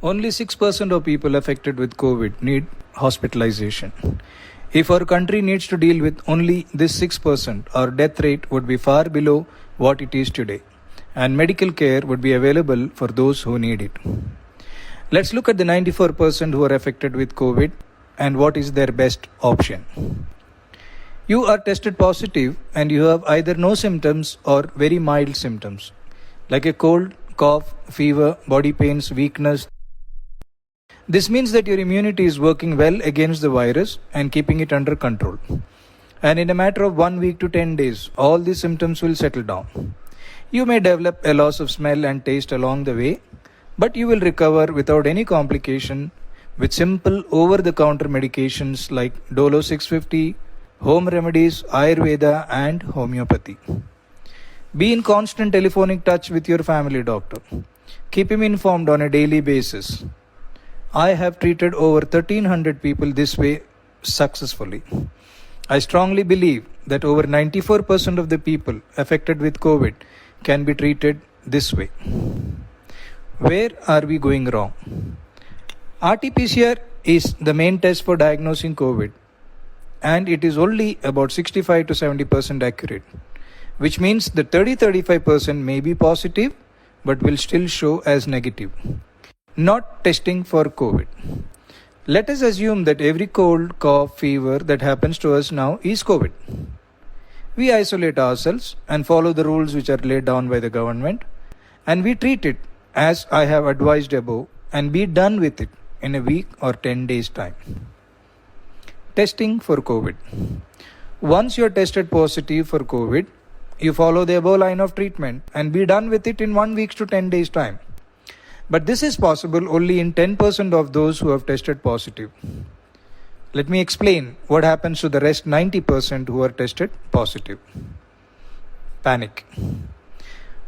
Only 6% of people affected with COVID need hospitalization. If our country needs to deal with only this 6%, our death rate would be far below what it is today, and medical care would be available for those who need it. Let's look at the 94% who are affected with COVID and what is their best option. You are tested positive and you have either no symptoms or very mild symptoms, like a cold, cough, fever, body pains, weakness. This means that your immunity is working well against the virus and keeping it under control. And in a matter of 1 week to 10 days, all these symptoms will settle down. You may develop a loss of smell and taste along the way, but you will recover without any complication with simple over-the-counter medications like Dolo 650, home remedies, Ayurveda and homeopathy. Be in constant telephonic touch with your family doctor. Keep him informed on a daily basis. I have treated over 1300 people this way successfully. I strongly believe that over 94% of the people affected with COVID can be treated this way. Where are we going wrong? RT-PCR is the main test for diagnosing COVID, and it is only about 65 to 70% accurate, which means the 30-35% may be positive but will still show as negative. Not testing for COVID. Let us assume that every cold, cough, fever that happens to us now is COVID. We isolate ourselves and follow the rules which are laid down by the government, and we treat it as I have advised above and be done with it in a week or 10 days time. Testing for COVID. Once you are tested positive for COVID, you follow the above line of treatment and be done with it in 1 week to 10 days time. But this is possible only in 10% of those who have tested positive. Let me explain what happens to the rest 90% who are tested positive. Panic.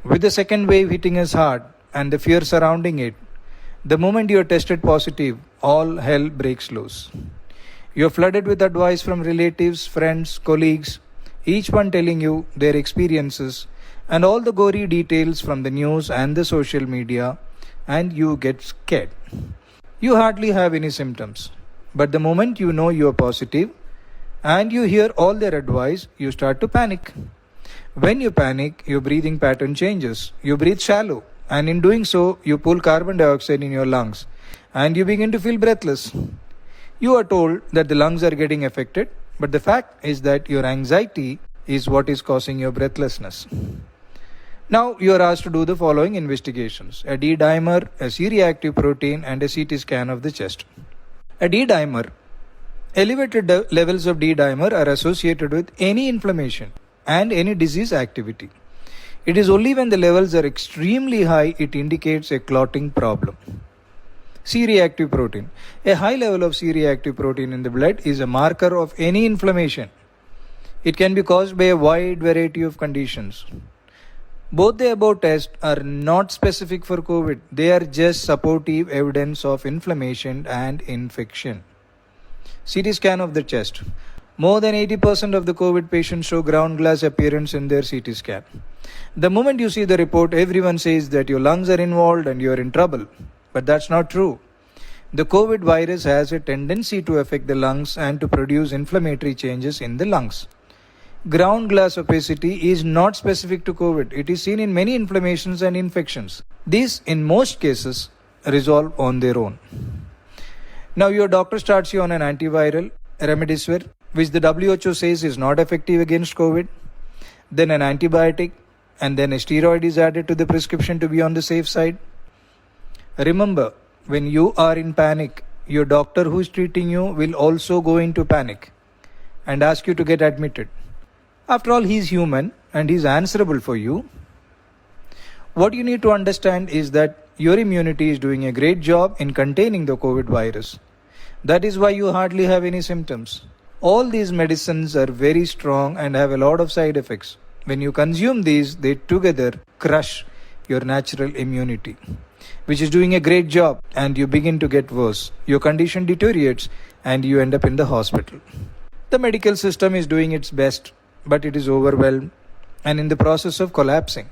With the second wave hitting us hard and the fear surrounding it, the moment you are tested positive, all hell breaks loose. You are flooded with advice from relatives, friends, colleagues, each one telling you their experiences and all the gory details from the news and the social media, and you get scared. You hardly have any symptoms, but the moment you know you are positive and you hear all their advice, you start to panic. When you panic, your breathing pattern changes. You breathe shallow, and in doing so, you pull carbon dioxide in your lungs and you begin to feel breathless. You are told that the lungs are getting affected, but the fact is that your anxiety is what is causing your breathlessness. Now you are asked to do the following investigations: a D-dimer, a C-reactive protein, and a CT scan of the chest. A D-dimer. Elevated levels of D-dimer are associated with any inflammation and any disease activity. It is only when the levels are extremely high it indicates a clotting problem. C-reactive protein. A high level of C-reactive protein in the blood is a marker of any inflammation. It can be caused by a wide variety of conditions. Both the above tests are not specific for COVID. They are just supportive evidence of inflammation and infection. CT scan of the chest. More than 80% of the COVID patients show ground glass appearance in their CT scan. The moment you see the report, everyone says that your lungs are involved and you are in trouble. But that's not true. The COVID virus has a tendency to affect the lungs and to produce inflammatory changes in the lungs. Ground glass opacity is not specific to COVID. It is seen in many inflammations and infections. These, in most cases, resolve on their own. Now your doctor starts you on an antiviral, Remdesivir, which the WHO says is not effective against COVID, then an antibiotic, and then a steroid is added to the prescription to be on the safe side. Remember, when you are in panic, your doctor who is treating you will also go into panic and ask you to get admitted. After all, he is human and he is answerable for you. What you need to understand is that your immunity is doing a great job in containing the COVID virus. That is why you hardly have any symptoms. All these medicines are very strong and have a lot of side effects. When you consume these, they together crush your natural immunity, which is doing a great job, and you begin to get worse. Your condition deteriorates and you end up in the hospital. The medical system is doing its best, but it is overwhelmed and in the process of collapsing.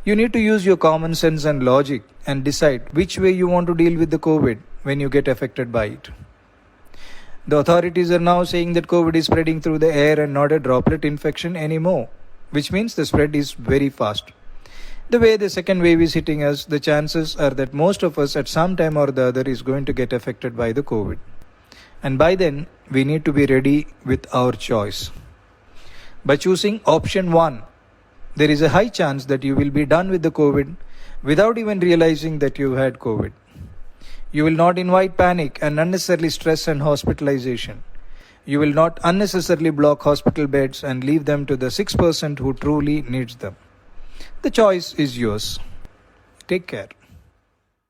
You need to use your common sense and logic and decide which way you want to deal with the COVID when you get affected by it. The authorities are now saying that COVID is spreading through the air and not a droplet infection anymore, which means the spread is very fast. The way the second wave is hitting us, the chances are that most of us at some time or the other is going to get affected by the COVID. And by then, we need to be ready with our choice. By choosing option 1, there is a high chance that you will be done with the COVID without even realizing that you had COVID. You will not invite panic and unnecessarily stress and hospitalization. You will not unnecessarily block hospital beds and leave them to the 6% who truly needs them. The choice is yours. Take care.